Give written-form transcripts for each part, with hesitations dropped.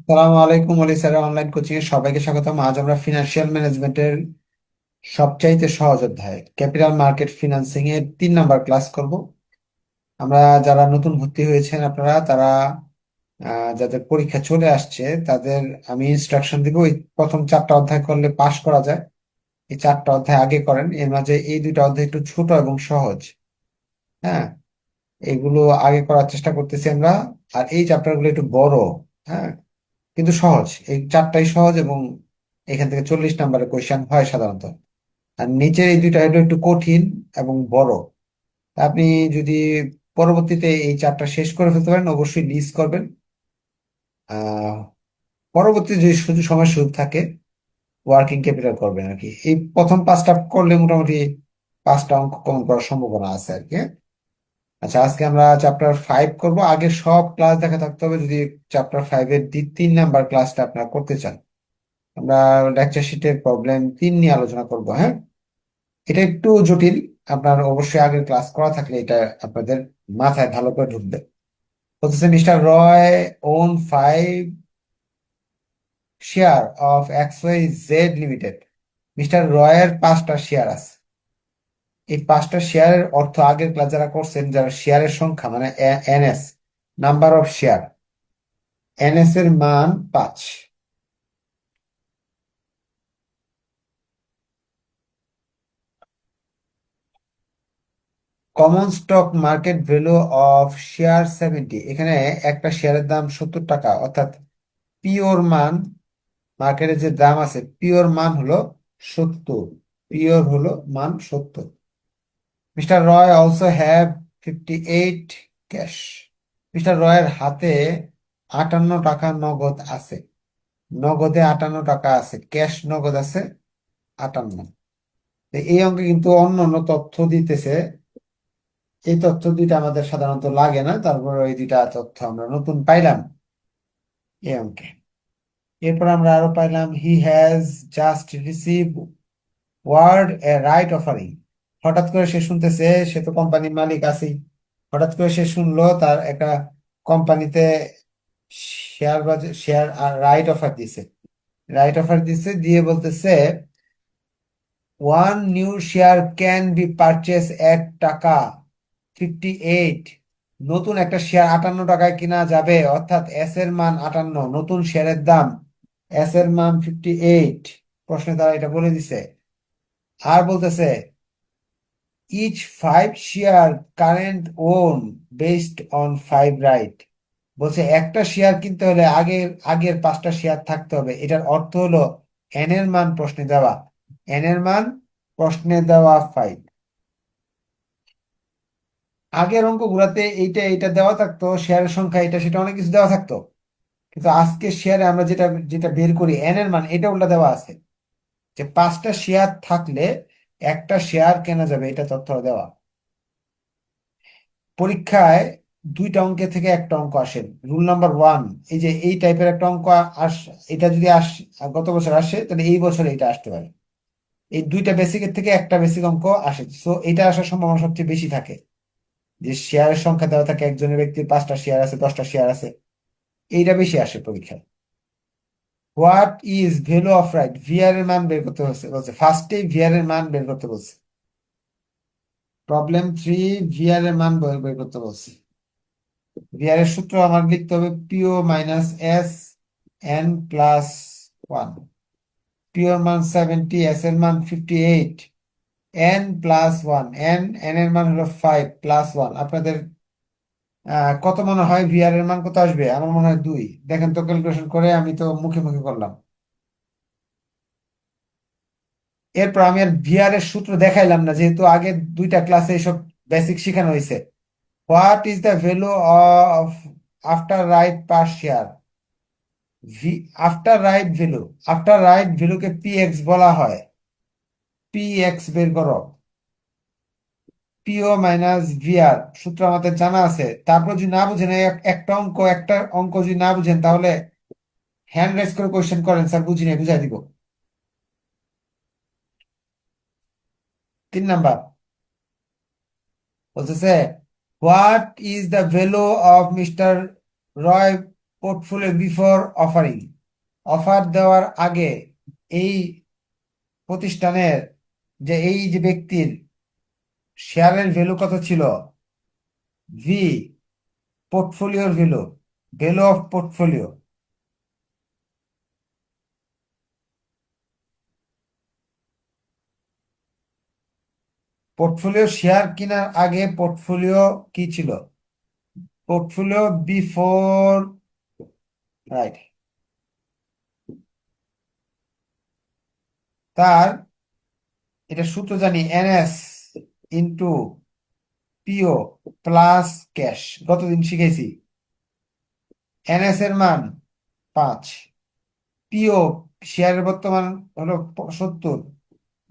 সালামু আলাইকুম Ali sir, online coaching এর সবাইকে স্বাগতম। আজ আমরা ফিনান্সিয়াল ম্যানেজমেন্টের সবচাইতে সহজ অধ্যায় ক্যাপিটাল মার্কেট ফিনান্সিং এর 3 নাম্বার ক্লাস করব। আমরা যারা নতুন ভর্তি হয়েছেন আপনারা তারা যাদের পরীক্ষা চলে আসছে তাদের আমি ইনস্ট্রাকশন দিব। এই প্রথম 4টা অধ্যায় করলে পাশ করা যায়। এই 4টা অধ্যায় আগে করেন, এর মাঝে এই 2টা অধ্যায় একটু ছোট এবং সহজ। হ্যাঁ, এগুলো আগে করার চেষ্টা করতেছি আমরা। আর এই চ্যাপ্টার গুলো একটু বড়। হ্যাঁ, কিন্তু সহজ। এই 4টাই সহজ এবং এখান থেকে 40 নাম্বারের কোয়েশ্চেন হয় সাধারণত। আর নিচের এই 2টা হলো একটু কঠিন এবং বড়। তা আপনি যদি পরবর্তীতে এই 4টা শেষ করে ফেলতে পারেন অবশ্যই লিস্ট করবেন। আহ পরবর্তী যে সুযোগ থাকে ওয়ার্কিং ক্যাপিটাল করবেন আর কি। এই প্রথম 5টা করলে মোটামুটি 5টা অঙ্ক কমন করার সম্ভাবনা আছে আর কি। হ্যাঁ? আচ্ছা, আজকে আমরা চ্যাপ্টার 5 করব। আগে সব ক্লাস দেখা থাকতে হবে যদি চ্যাপ্টার 5 এর 3 নাম্বার ক্লাসটা আপনারা করতে চান। আমরা লেকচার শিটের প্রবলেম 3 নিয়ে আলোচনা করব। হ্যাঁ, এটা একটু জটিল। আপনার অবশ্যই আগের ক্লাস করা থাকলে এটা আপনাদের মাথায় ভালো করে ঢুকবে। বলতেছে mister Roy own 5 share of XYZ limited. Mister রয়ের 5টা শেয়ার আছে। এই 5টা শেয়ারের অর্থ আগের ক্লাস যারা করছেন, যারা শেয়ারের সংখ্যা মানে NS, number of share, NS এর মান 5। Common stock market value of share 70। এখানে একটা শেয়ারের দাম 70 টাকা, অর্থাৎ পিওর মান, মার্কেটে যে দাম আছে পিওর মান হলো 70। পিওর হলো মান 70। Mister Roy also have 58 cash. Mister রয়ের হাতে 58 টাকা নগদ আছে। নগদে 58 টাকা আছে, ক্যাশ নগদ আছে 58। তো এই অঙ্কে কিন্তু অন্য অন্য তথ্য দিতেছে। এই তথ্য দুইটা আমাদের সাধারণত লাগে না, তারপর এই 2টা তথ্য আমরা নতুন পাইলাম এই অঙ্কে। এরপর আমরা আরো পাইলাম he has just receive word a right offering. হঠাৎ করে সে শুনতেছে, সে তো কোম্পানির মালিক আছেই। হঠাৎ করে সে শুনলো তার একটা কোম্পানিতে শেয়ার বাজার শেয়ার রাইট অফার দিছে। রাইট অফার দিছে দিয়ে বলতেছে one new share can be purchase at টাকা 58। নতুন একটা শেয়ার 58 টাকায় কিনা যাবে, অর্থাৎ এস এর মান 58, নতুন শেয়ারের দাম এস এর মান 58। প্রশ্নে তারা এটা বলে দিছে। আর বলতেছে each 5 share current own based on 5 right. বলছে একটা শেয়ার কিনতে হলে আগের আগের 5টা শেয়ার থাকতে হবে। এটার অর্থ হলো এন এর মান প্রশ্নে দেওয়া। এন এর মান প্রশ্নে দেওয়া 5। আগের অঙ্কগুলোতে এইটা এইটা দেওয়া থাকতো, শেয়ারের সংখ্যা এটা সেটা অনেক কিছু দেওয়া থাকতো। কিন্তু আজকে শেয়ারে আমরা যেটা যেটা বের করি এন এর মান, এটা উল্টা দেওয়া আছে যে 5টা শেয়ার থাকলে একটা শেয়ার কেনা যাবে, এটা তথ্য দেওয়া। পরীক্ষায় 2টা অঙ্কের থেকে একটা অঙ্ক আসে। রুল নাম্বার 1, এই যে এই টাইপের একটা অঙ্ক আস, এটা যদি গত বছর আসে তাহলে এই বছর এটা আসতে পারে। এই 2টা বেসিকের থেকে একটা বেসিক অঙ্ক আসে, সো এটা আসার সম্ভাবনা সবচেয়ে বেশি থাকে। যে শেয়ারের সংখ্যা দেওয়া থাকে, একজনের ব্যক্তির 5টা শেয়ার আছে, 10টা শেয়ার আছে, এইটা বেশি আসে পরীক্ষায়। What is value of right, VR এর মান বের করতে বলছে। ফার্স্টে ভিআর এর মান বের করতে বলছে। প্রবলেম 3, ভিআর এর মান বের বের করতে বলছে। ভিআর এর সূত্র আমার লিখতে হবে PO minus S N plus 1। পিওর মান 70, এস এর মান 58, এন প্লাস 1, এন এর মান হলো 5 প্লাস 1। আপনাদের কত মনে হয় ভিআর এর মান কত আসবে? আমার মনে হয় 2। দেখেন তো ক্যালকুলেশন করে, আমি তো মুখে মুখে করলাম। এরপর আমি আর ভিআর এর সূত্র দেখাইলাম না, যেহেতু আগের 2টা ক্লাসে এইসব বেসিক শেখানো হয়েছে। What is the value of after right per share. After right value, after right ভ্যালুকে পি এক্স বলা হয়। পি এক্স বের করো। পিও মাইনাস ভিআর সূত্র আমাদের জানা আছে। তারপর যদি না বুঝেন, একটা অঙ্ক যদি না বুঝেন তাহলে হ্যান্ড রাইজ করে কোয়েশ্চেন করেন, স্যার বুঝি নাই, বুঝাই দিব। 3 নাম্বার বলতেছে what is the value of mister Roy portfolio before offering, offer দেওয়ার আগে এই প্রতিষ্ঠানের এই যে ব্যক্তির শেয়ারের ভ্যালু কত ছিল, ভি পোর্টফোলিওর value, value of portfolio. Portfolio share কেনার আগে পোর্টফোলিও কি ছিল, পোর্টফোলিও বিফোর, রাইট। তার এটা সূত্র জানি, এনএস ইন্টু পিও প্লাস ক্যাশ। গতদিন শিখেছি এনএস এর মান 5, পিও শেয়ারের বর্তমান হলো 70,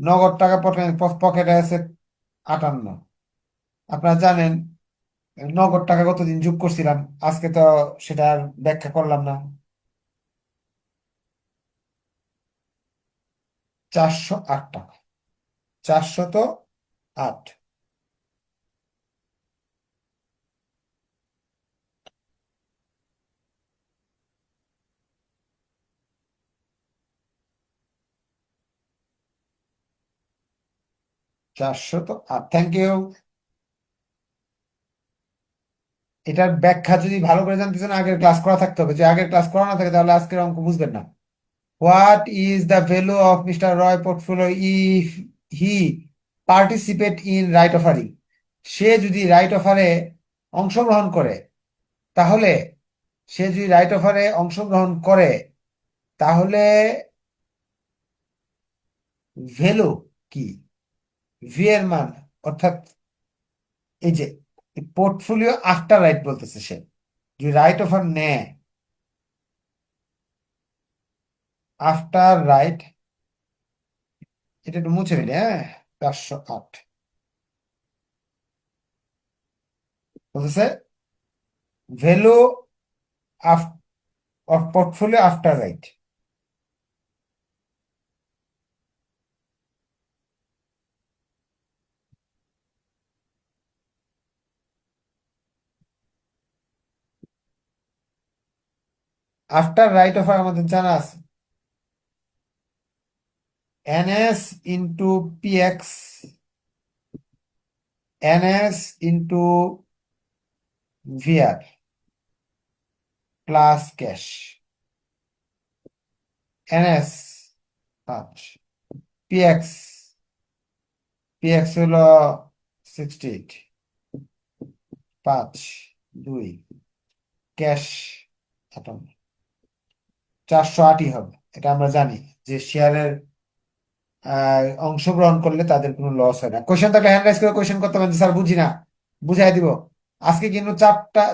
নগদ টাকা পকেটে আছে 58। আপনারা জানেন নগদ টাকা কতদিন যোগ করছিলাম, আজকে তো সেটা আর ব্যাখ্যা করলাম না। 408 টাকা, 408। 408, থ্যাংক ইউ। এটার ব্যাখ্যা যদি ভালো করে জানতে চান আগের ক্লাস করা থাকতে হবে, যে আগের ক্লাস করা না থাকে তাহলে আজকের অঙ্ক বুঝবেন না। What is the value of mister Roy portfolio if he participate in right offering? সে যদি রাইট অফারে অংশগ্রহণ করে, তাহলে সে যদি রাইট অফারে অংশগ্রহণ করে তাহলে ভ্যালু কি, ভি এর মান, অর্থাৎ এই যে পোর্টফোলিও আফটার রাইট বলতেছে, সে যদি রাইট অফার নেয় আফটার রাইট, এটা একটু মুছে ফেলি, হ্যাঁ। 408 বলতেছে value of portfolio after right. After right offer আমাদের জানা আছে, NS into PX, NS into VR plus cash. NS 5, PX, PX হলো 68, 5, 2, ক্যাশ 58। 408ই হবে, এটা আমরা জানি যে শেয়ারের অংশগ্রহণ করলে তাদের কোনো লস হয় না। কোয়েশ্চেন থাকলে হ্যান্ড রাইজ করে কোয়েশ্চেন করতে পারেন, স্যার বুঝি না, বুঝাই দিব। আজকে কিন্তু চারটা,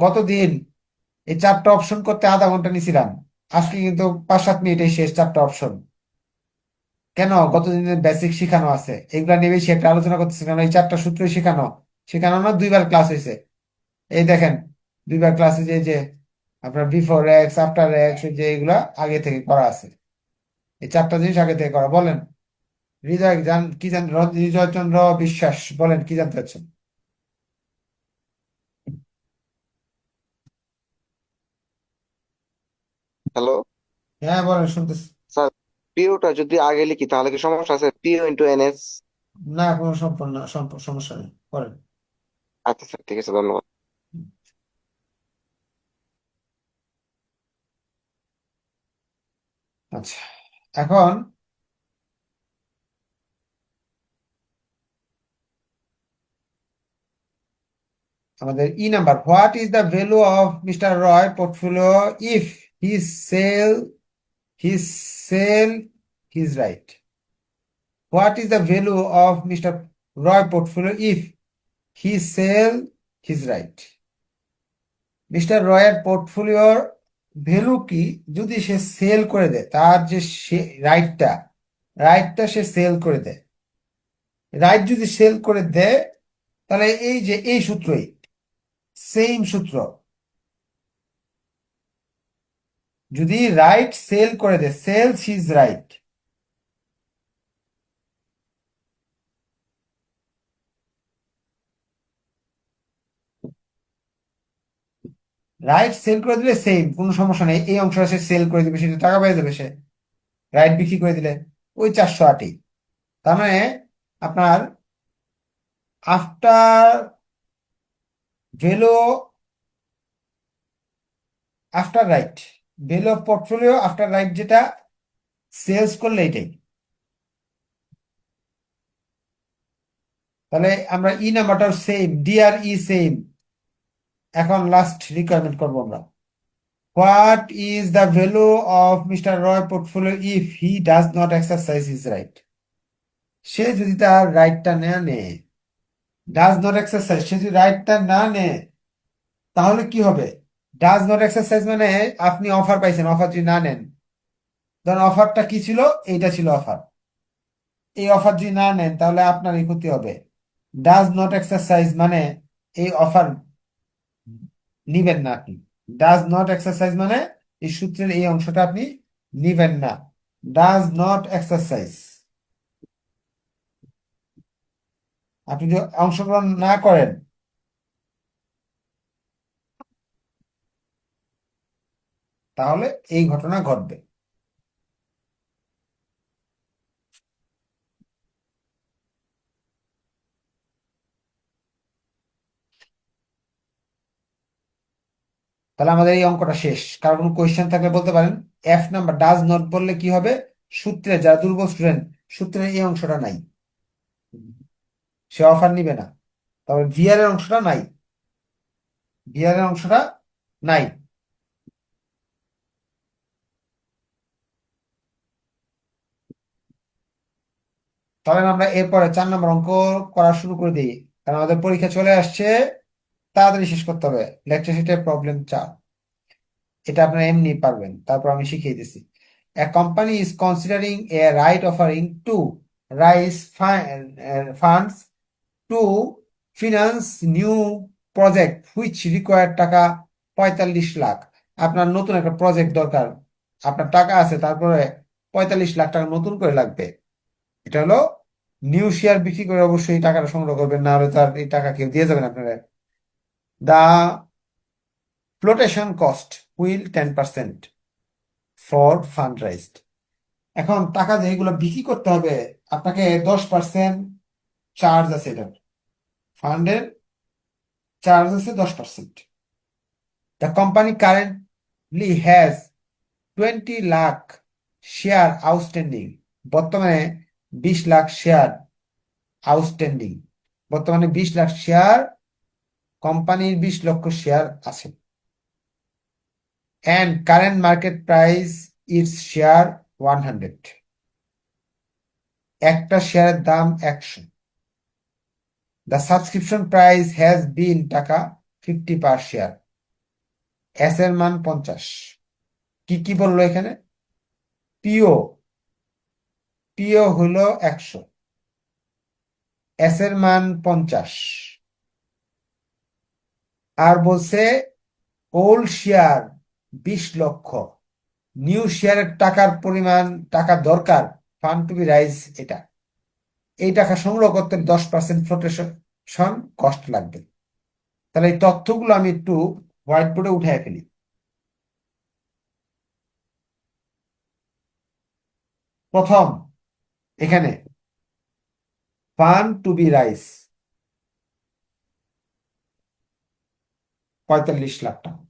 গতদিন এই চারটা অপশন করতে আধা ঘন্টা নিছিলাম, আজকে কিন্তু 5-7 মিনিটে শেষ চারটা অপশন। কেন, গতদিনের বেসিক শিখানো আছে, এগুলা নিয়ে বেশি একটা আলোচনা করতেছি কারণ এই চারটা সূত্রই শেখানো, শেখানো না 2বার ক্লাস হয়েছে। এই দেখেন 2বার ক্লাসে যে আপনার বিফোর এক্স আফটার এক্স, যে এগুলা আগে থেকে করা আছে, এই চারটা জিনিস আগে থেকে করা। বলেন হৃদয় কি হৃদয় চন্দ্র বিশ্বাস, বলেন কি জানতে চাচ্ছেন? হ্যালো হ্যাঁ বলেন, শুনতেছি। স্যার, পিওটা যদি আগে লিখি তাহলে কি সমস্যা আছে? পিও ইন্টু এনএস। না, কোনো সম্পূর্ণ সমস্যা নেই, বলেন। আচ্ছা স্যার, ঠিক আছে, ধন্যবাদ। আচ্ছা, এখন আমাদের number, what is the value of mister Roy portfolio if he sell his sell his right? What is the value of mister Roy portfolio if he sell his right? Mister রয়ের পোর্টফোলিওর value কি যদি সে sell করে দেয়, তার যে রাইটটা, রাইটটা সে sell করে দেয়। রাইট যদি সেল করে দেয় তাহলে এই যে এই সূত্রই, সেম সূত্র, যদি রাইট সেল করে দেয়, sells his right, right sell করে দিলে সেম, কোনো সমস্যা নেই, এই অংশটা সে সেল করে দিবে, সেটা টাকা পেয়ে যাবে সে। রাইট বিক্রি করে দিলে ওই 408। তার মানে আপনার after value, after right, value of portfolio after right, যেটা সেলস করলে এটাই। তাহলে আমরা ই নাম্বারটাও same, D R E same. এখন লাস্ট রিকোয়ারমেন্ট করবো আমরা, what is the value of mister Roy portfolio if he does not exercise his right. সে যদি তার রাইটটা না নেয়, ডাজ নট এক্সারসাইজ, সে যদি রাইটটা না নেয় তাহলে কি হবে? ডাজ নট এক্সারসাইজ মানে আপনি অফার পাইছেন, অফার যদি না নেন, ধরেন অফারটা কি ছিল, এইটা ছিল অফার, এই অফার যদি না নেন তাহলে আপনার এই ক্ষতি হবে। ডাজ নট এক্সারসাইজ মানে এই অফার নিবেন না আপনি। ডাজ নট এক্সারসাইজ মানে এই সূত্রের এই অংশটা আপনি নিবেন না। ডাজ নট এক্সারসাইজ, আপনি যদি অংশগ্রহণ না করেন তাহলে এই ঘটনা ঘটবে। তাহলে আমাদের এই অঙ্কটা শেষ। কারণ কোনো কোয়েশ্চেন থাকলে বলতে পারেন। এফ নাম্বার ডাজ নট বললে কি হবে? সূত্রে যারা দুর্বল স্টুডেন্ট, সূত্রের এই অংশটা নাই, সে অফার নিবে না। তবে ভিআর এর অংশটা নাই, ভিআর এর অংশটা নাই। তাহলে আমরা এরপরে 4 নম্বর অঙ্ক করা শুরু করে দিই, কারণ আমাদের পরীক্ষা চলে আসছে, তাড়াতাড়ি শেষ করতে হবে। লেকচার শিটের প্রবলেম 4, এটা আপনারা এমনি পারবেন, তারপর আমি শিখিয়ে দিছি। A company is considering a right offering to raise funds to finance new project which require টাকা 45 লাখ। আপনার নতুন একটা প্রজেক্ট দরকার, আপনার টাকা আছে, তারপরে 45 লাখ টাকা নতুন করে লাগবে। এটা হলো নিউ শেয়ার বিক্রি করে অবশ্যই এই টাকাটা সংগ্রহ করবেন, না হলে তার এই টাকা কেউ দিয়ে যাবেন আপনারা। The flotation cost will 10% for fund raised. এখন টাকা যেগুলো বিক্রি করতে হবে, আপনাকে 10% চার্জ আছে, এটার ফান্ডের চার্জ আছে 10%। The company currently has 20 lakh share outstanding. বর্তমানে 20 লাখ শেয়ার আউটস্ট্যান্ডিং, বর্তমানে 20 লাখ শেয়ার, কোম্পানির 20 লক্ষ শেয়ার আছে। And current market price it's share 100, একটা শেয়ারের দাম 100। The subscription price has been টাকা 50 পার শেয়ার। এস এর মান 50। কি কি বললো এখানে? পিও, পিও হলো 100, এস এর মান 50, আর বলছে ওল্ড শেয়ার 20 লক্ষ, নিউ শেয়ারের টাকার পরিমাণ, টাকা দরকার ফান্ড টু বি রাইজ, এটা এই টাকা সংগ্রহ করতে 10% ফ্লোটেশন কস্ট লাগবে। তাহলে এই তথ্যগুলো আমি একটু হোয়াইট বোর্ডে উঠে ফেলি। প্রথম, এখানে fund to be raise 45 lakh টাকা,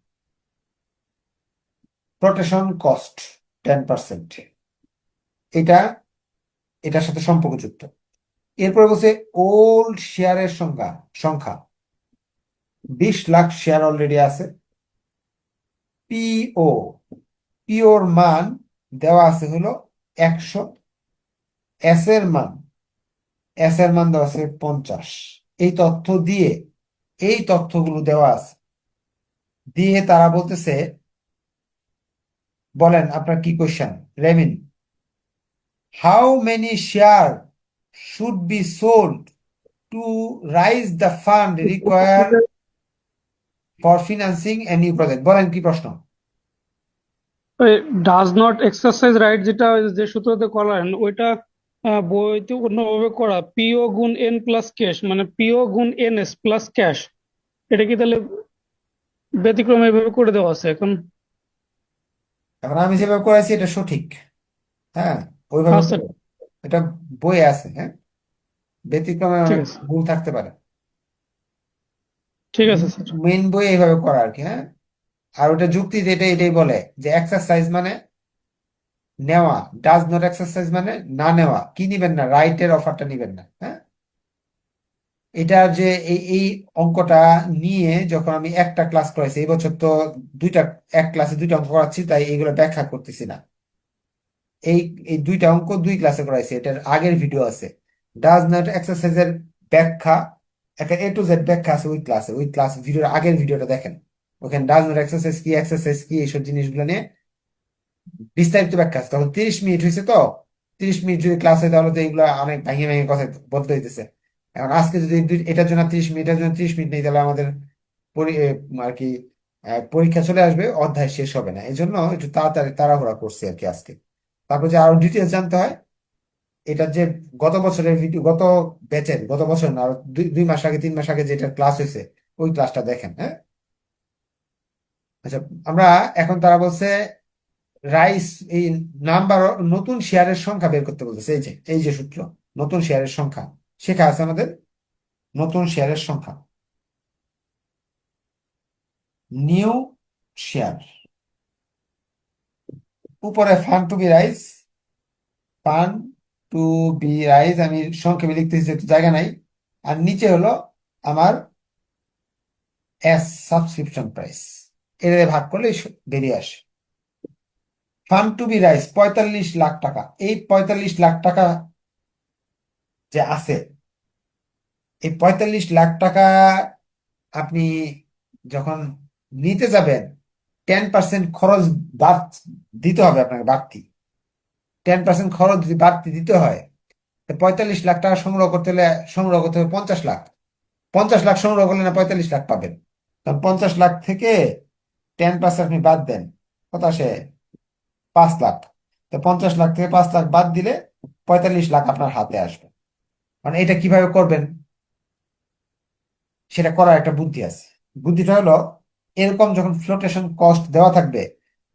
প্রোটেকশন কস্ট 10%, এটা এটার সাথে সম্পর্কযুক্ত। এরপরে বলছে ওল্ড শেয়ারের সংখ্যা সংখ্যা 20 লাখ শেয়ার অলরেডি আছে। পিও, পিওর মান দেওয়া আছে হলো 100, এস এর মান, এস এর মান দেওয়া আছে 50। এই তথ্য দিয়ে, এই তথ্যগুলো দেওয়া আছে দিয়ে তারা বলতেছে, বলেন আপনার কি question remain? How many share should be sold to raise the fund require for financing a new project? বলেন কি প্রশ্ন? ডাজ নট এক্সারসাইজ রাইট, যেটা ওই যে সূত্রতে করলেন ওইটা বইতে অন্যভাবে করা, পিও গুণ এন প্লাস ক্যাশ, মানে পিও গুণ এন এস প্লাস ক্যাশ। এটা কি তাহলে ব্যতিক্রম এইভাবে করে দেওয়া আছে এখন। এখন আমি যেভাবে করেছি এটা সঠিক, হ্যাঁ, ওইভাবে আচ্ছা, করো। এটা বইয়ে আছে, হ্যাঁ, ব্যতিক্রমে ঠিক অনেক আছে, ভুল থাকতে পারে। ঠিক আছে স্যার। মেইন বই এইভাবে করা আর কি, হ্যাঁ। আর ওটা যুক্তি যেটা এটাই বলে যে এক্সারসাইজ মানে নেওয়া, ডাজ নট এক্সারসাইজ মানে না নেওয়া, কি নিবেন না, রাইটের অফারটা নিবেন না, হ্যাঁ। এটা যে এই অঙ্কটা নিয়ে যখন আমি একটা ক্লাস করাইছি, এই বছর তো দুইটা, এক ক্লাসে দুইটা অঙ্ক করাচ্ছি, তাই এগুলো ব্যাখ্যা করতেছি না। এই এই দুইটা অঙ্ক দুই ক্লাসে করাইছি, এটার আগের ভিডিও আছে, ডাজ নট এক্সারসাইজের ব্যাখ্যা, একটা এ টু জেড ব্যাখ্যা আছে ওই ক্লাসে, ওই ক্লাস ভিডিওর আগের ভিডিওটা দেখেন। ওখানে ডাজ নট এক্সারসাইজ কি, এক্সারসাইজ কি, এইসব জিনিসগুলো নিয়ে বিস্তারিত ব্যাখ্যা আছে। তখন 30 মিনিট হয়েছে, তো 30 মিনিট যদি ক্লাস হয় তাহলে তো এগুলো অনেক ভেঙে ভেঙে কথা বলতে হইতেছে। এখন আজকে যদি এটার জন্য 30 মিনিট, এটার জন্য 30 মিনিট নেই, তাহলে আমাদের আর কি পরীক্ষা চলে আসবে, অধ্যায় শেষ হবে না। এই জন্য একটু তাড়াতাড়ি তাড়াহুড়া করছি আর কি আজকে। তারপর যে আরো ডিটেলস জানতে হয়, এটা যে গত বছরের ভিডিও, গত ব্যাচের, গত বছর না, আরো 2 মাস আগে 3 মাস আগে যেটা ক্লাস হয়েছে, ওই ক্লাসটা দেখেন, হ্যাঁ। আচ্ছা, আমরা এখন তারা বলছে রাইস, এই নাম্বার, নতুন শেয়ারের সংখ্যা বের করতে বলতেছে। এই যে সূত্র, নতুন শেয়ারের সংখ্যা শেখা আছে আমাদের। নতুন শেয়ারের সংখ্যা, নিউ শেয়ার, উপরে fund to be raise, fund to be raise আমি সংক্ষেপে লিখতেছি যেহেতু জায়গা নাই। আর নিচে হলো আমার এস, সাবস্ক্রিপশন প্রাইস, এর ভাগ করলে বেরিয়ে আসে। Fund to be raise 45 lakh টাকা। এই 45 লাখ টাকা যে আছে, এই 45 লাখ টাকা আপনি যখন নিতে যাবেন, 10% খরচ বাদ দিতে হবে আপনাকে, বাড়তি 10% খরচ যদি বাড়তি দিতে হয়, তো 45 লাখ টাকা সংগ্রহ করতে হলে, সংগ্রহ করতে হবে 50 লাখ। 50 লাখ সংগ্রহ করলে না 45 লাখ পাবেন। কারণ 50 লাখ থেকে 10% আপনি বাদ দেন, কত আসে, 5 লাখ। তো 50 লাখ থেকে 5 লাখ বাদ দিলে 45 লাখ আপনার হাতে আসবে। মানে এটা কিভাবে করবেন, সেটা করার একটা বুদ্ধি আছে। বুদ্ধিটা হলো, এরকম যখন ফ্লোটেশন কস্ট দেওয়া থাকবে,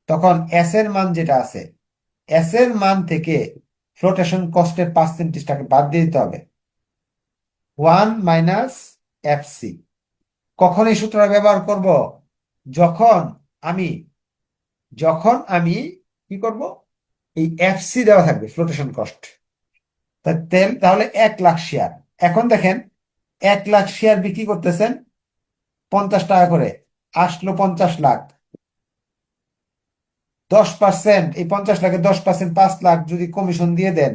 তখন এস এর মান যেটা আছে, এস এর মান থেকে ফ্লোটেশন কস্টের পার্সেন্টেজটাকে বাদ দিয়ে দিতে হবে, 1 - FC। কখন এই সূত্রটা ব্যবহার করব, যখন আমি যখন আমি কি করব, এই এফসি দেওয়া থাকবে, ফ্লোটেশন কস্ট, তাহলে 1 লাখ শেয়ার। এখন দেখেন, 1 লাখ শেয়ার বিক্রি করতেছেন 50 টাকা করে, আসলো 50 লাখ। 10%, এই 50 লাখে 10%, 5 লাখ যদি কমিশন দিয়ে দেন,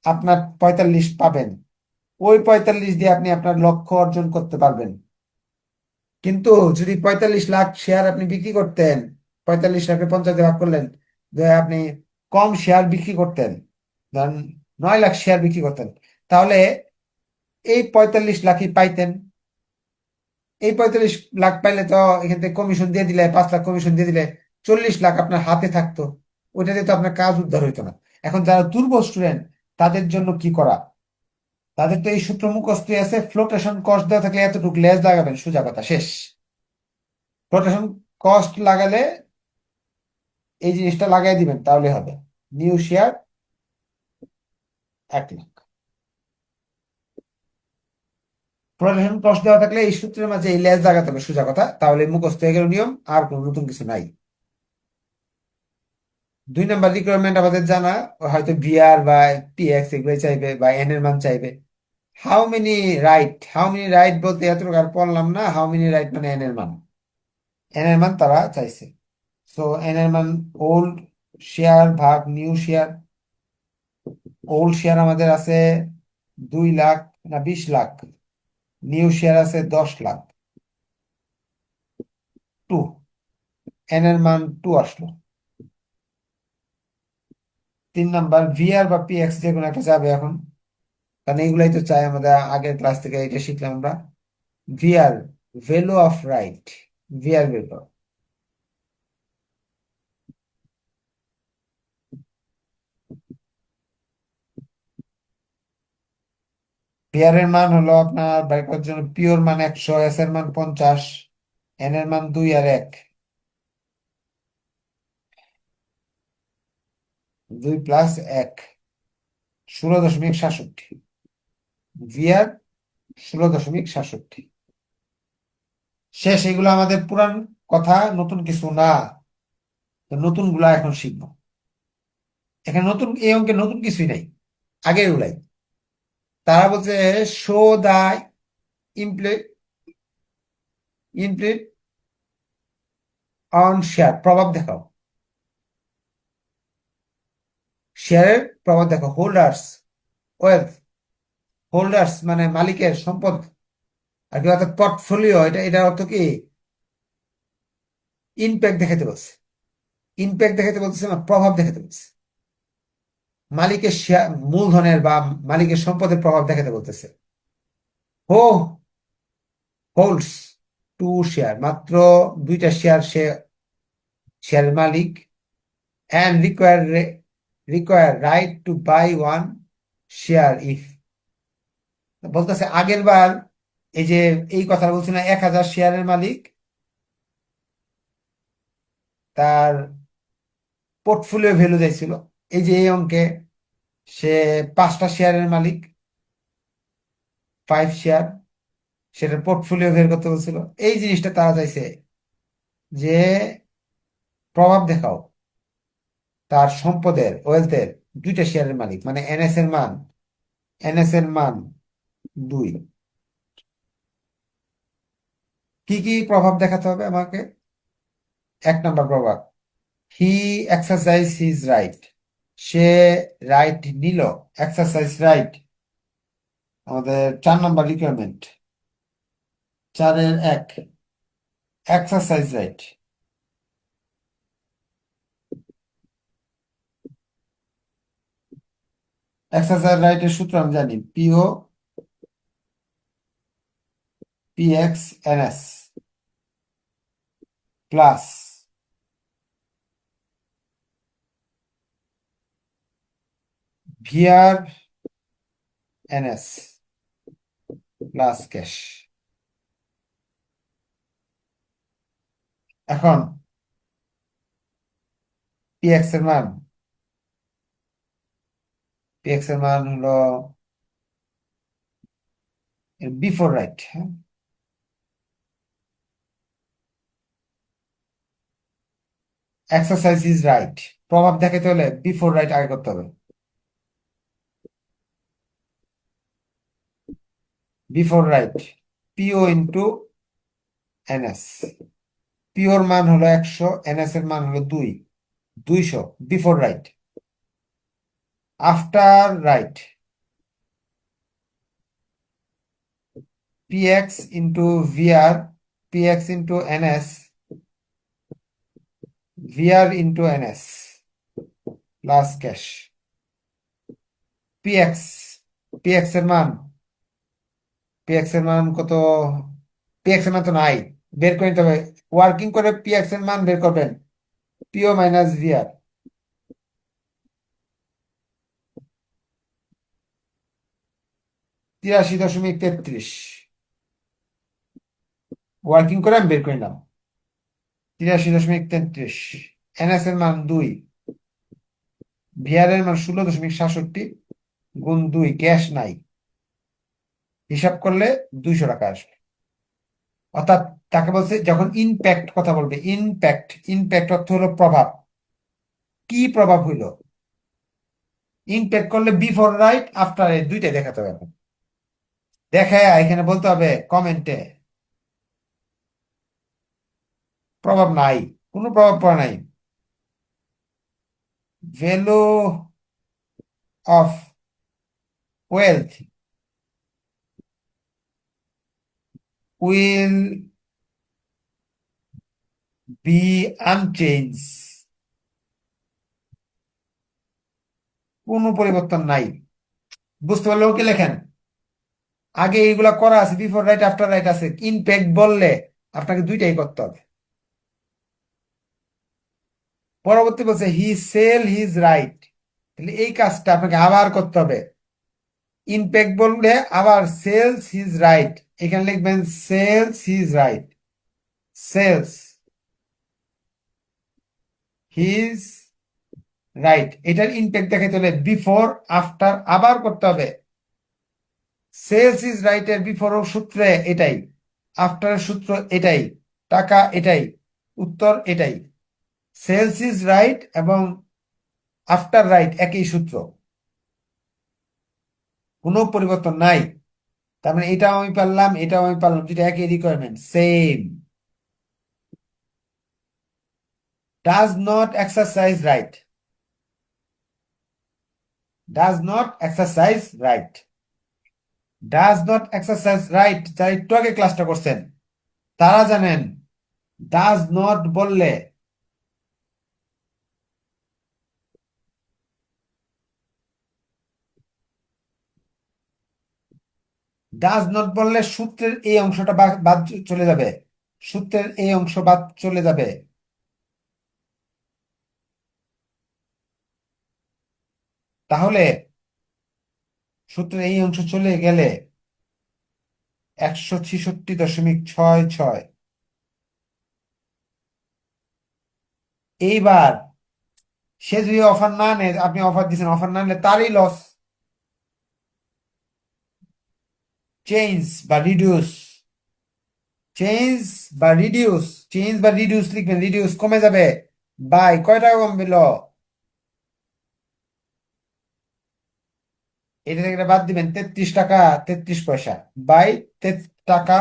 আপনার 45 পাবেন। ওই 45 দিয়ে আপনি আপনার লক্ষ্য অর্জন করতে পারবেন। কিন্তু যদি 45 লাখ শেয়ার আপনি বিক্রি করতেন, 45 লাখে 50 দিয়ে ভাগ করলেন, যে আপনি কম শেয়ার বিক্রি করতেন, ধরেন 9 লাখ শেয়ার বিক্রি করতেন, তাহলে এই 45 লাখই পাইতেন। এই 45 লাখ পাইলে তো এখান থেকে কমিশন দিয়ে দিলে, 5 লাখ কমিশন দিয়ে দিলে 40 লাখ আপনার হাতে থাকতো। ওইটা দিয়ে তো আপনার কাজ উদ্ধার হইতো না। এখন যারা দুর্বল স্টুডেন্ট, তাদের জন্য কি করা, তাদের তো এই সূত্র মুখস্থই আছে, ফ্লোটেশন কস্ট দেওয়া থাকলে এতটুকু লেজ লাগাবেন, সোজা কথা শেষ। ফ্লোটেশন কস্ট লাগালে এই জিনিসটা লাগাই দিবেন, তাহলে হবে new share 1 lakh. Flotation cost দেওয়া থাকলে এই সূত্রের মাঝে এই লেজ লাগাতে হবে, সোজা কথা, তাহলে মুখস্থ হয়ে গেল নিয়ম, আর কোনো নতুন কিছু নাই। 2 নাম্বার রিকোয়ারমেন্ট আমাদের জানা, হয়তো ভিআর বা পিএক্স এগুলো চাইবে, বা এন এর মান চাইবে। হাউ মেনি রাইট বলতে এতটুকু আর পড়লাম না, হাউ মেনি রাইট মানে এন এর মান, এন এর মান তারা চাইছে। সো এন এর মান, ওল্ড শেয়ার ভাগ নিউ শেয়ার। ওল্ড শেয়ার আমাদের আছে 2 লাখ, না 20 লাখ। নিউ শেয়ার আছে 10 লাখ। টু, এন এর মান 2 আসলো। 3 নাম্বার ভিআর বা পিএক্স যে কোনো একটা যাবে এখন, কারণ এইগুলাই তো চাই আমাদের, আগের ক্লাস থেকে এটা শিখলাম আমরা। VR, value of right, VR value. VR এর মান হলো আপনার, বাইর করার জন্য পিওর মান 100, এস এর মান 50, এন এর মান 2 আর 1, 2 প্লাস 1, 16.67, ভি আর 16.67। শেষ। এগুলো আমাদের পুরান কথা, নতুন কিছু না। তো নতুন গুলা এখন শিখবো। এখানে নতুন, এই অঙ্কে নতুন কিছুই নাই, আগের গুলাই। তারা বলছে শো দা ইমপ্লিট ইমপ্লিট অন শেয়ার, প্রভাব দেখাও, শেয়ারের প্রভাব দেখো। হোল্ডার্স ওয়েলথ, হোল্ডার্স মানে মালিকের সম্পদ আর কি, অর্থাৎ পোর্টফোলিও। এটার অর্থ কি? ইনপ্যাক্ট দেখাতে বলছে, ইনপ্যাক্ট দেখাতে বলতেছে না, প্রভাব দেখাতে বলছে। মালিকের শেয়ার, মূলধনের বা মালিকের সম্পদের প্রভাব দেখাতে বলতেছে। হো হোল্ডস 2 শেয়ার, মাত্র 2টা শেয়ার সে শেয়ারের মালিক। And require right to buy 1 share if. বলতেছে আগের বার এই যে এই কথা বলছি না, 1000 শেয়ারের মালিক, তার পোর্টফোলিও ভ্যালু যাইছিল। এই যে এই অঙ্কে সে 5টা শেয়ারের মালিক, 5 শেয়ার, সেটার পোর্টফোলিও বের করতে বলছিল। এই জিনিসটা তারা চাইছে যে প্রভাব দেখাও তার সম্পদের, ওয়েলথের, 2টা শেয়ারের মালিক, মানে এনএস এর মান 2। কি কি প্রভাব দেখাতে হবে আমাকে? 1 নম্বর প্রভাব, হি এক্সারসাইজ হিজ রাইট, সে রাইট নিল, এক্সারসাইজ রাইট। আমাদের 4 নম্বর রিকোয়ারমেন্ট, 4-এর 1, এক্সারসাইজ রাইট। এক্সারসাইজ রাইটের সূত্র আমি জানি, PO PX NS plus VRNS plus cash. এখন PX এর মান, PX এর মান হলো বিফোর রাইট। হ্যাঁ, এক্সারসাইজ ইজ রাইট, প্রভাব দেখাতে হলে বিফোর রাইট আগে করতে হবে। Before right PO into NS। Pure মান হলো 100, NS এর মান হলো 200, before right. After right PX into VR, PX into NS, VR into NS plus cash. PX, PX এর মান, PX এর মান কত? PX এর মান তো নাই, বের করে নিতে হবে। ওয়ার্কিং করে PX এর মান বের করবেন, PO মাইনাস VR, 83.33। ওয়ার্কিং করে আমি বের করে নিলাম 83.33। NS এর মান 2, VR এর মান 16.67 গুণ 2, ক্যাশ নাই, হিসাব করলে 200 টাকা আসবে। অর্থাৎ তাকে বলছে যখন ইনপ্যাক্ট কথা বলবে, ইনপ্যাক্ট, ইনপ্যাক্ট অর্থ হলো প্রভাব। কি প্রভাব হইলো? ইনপ্যাক্ট করলে বিফোর রাইট, আফটার রাইট, দুইটাই দেখাতে হবে। এখন দেখায় এখানে বলতে হবে কমেন্টে প্রভাব নাই, কোনো প্রভাব পড়ে নাই। Value of wealth will be unchange, কোনো পরিবর্তন নাই। বুঝতে পারলে ওকে লেখেন। আগে এইগুলা করা আছে, বিফোর রাইট আফটার রাইট আছে। ইনপ্যাক্ট বললে আপনাকে দুইটাই করতে হবে। পরবর্তী বলছে হি সেল হিজ রাইট, তাহলে এই কাজটা আপনাকে আবার করতে হবে। ইনপ্যাক্ট বললে আবার সেলস হিজ রাইট, এখানে লিখবেন sells his right. Sells his right, এটার ইনটেক দেখাইতে হলে বিফোর আফটার আবার করতে হবে। সেলস ইজ রাইট এর বিফোর সূত্রে এটাই, আফটার সূত্র এটাই, টাকা এটাই, উত্তর এটাই। সেলস ইজ রাইট এবং আফটার রাইট একই সূত্র, কোনো পরিবর্তন নাই। তার মানে এটাও আমি পারলাম, এটাও আমি পারলাম, যেটা একই requirement, same. Does not exercise right, does not exercise right, does not exercise right, যারা একটু আগে ক্লাসটা করছেন তারা জানেন ডাজ নট বললে ডাজ নট বললে সূত্রের এই অংশটা বাদ চলে যাবে, সূত্রের এই অংশ বাদ চলে যাবে। তাহলে সূত্রের এই অংশ চলে গেলে 166.66। এইবার সে যদি অফার না নেয়, আপনি অফার দিচ্ছেন, অফার না নিলে তারই লস। চেঞ্জ বা রিডিউস, চেঞ্জ বা রিডিউস, চেঞ্জ বা রিডিউস লিখবেন, রিডিউস কমে যাবে, বাই কয় টাকা কমবে ল, এটা থেকে এটা বাদ দিবেন 33 টাকা 33 পয়সা, বাই টাকা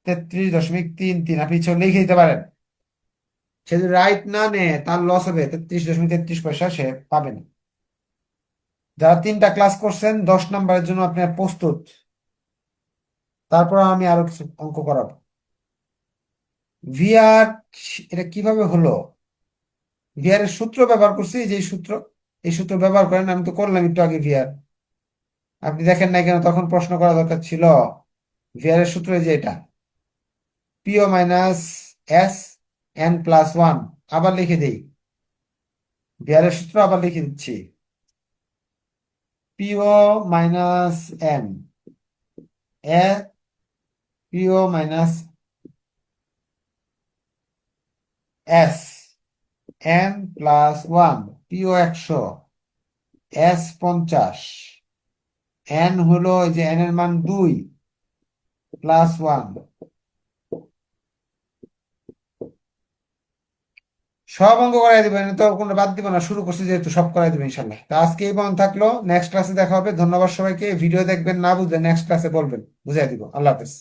33.33, আপনি ইচ্ছে করলে লিখে দিতে পারেন। সে যদি রাইট না নেয় তার লস হবে, 33.33 পয়সা সে পাবে না। যারা 3টা ক্লাস করছেন 10 নম্বরের জন্য আপনার প্রস্তুত। তারপর আমি আরো কিছু অঙ্ক করাবো। ভিআর, এটা কিভাবে হলো? ভিআর এর সূত্র ব্যবহার করছি, যে সূত্র, এই সূত্র ব্যবহার করেন, আমি তো করলাম একটু আগে ভিআর, আপনি দেখেন নাই কেন? তখন প্রশ্ন করা দরকার ছিল। ভিআর এর সূত্র এই যে এটা, PO minus S N plus one. আবার লিখে দিই, ভিআর এর সূত্র আবার লিখে দিচ্ছি, পিও মাইনাস এন, এ PO minus S N plus one, PO 100, S 50, N হলো এই যে এন এর মান 2 প্লাস 1। সব অঙ্ক করাই দিবেন, তো কোনো বাদ দিব না, শুরু করছি যেহেতু সব করাই দিবেন ইনশাল্লাহ। তো আজকে এই পর্যন্ত থাকলো, নেক্সট ক্লাসে দেখা হবে। ধন্যবাদ সবাইকে, ভিডিও দেখবেন, না বুঝলে নেক্সট ক্লাসে বলবেন, বুঝাই দিব। আল্লাহ হাফেজ।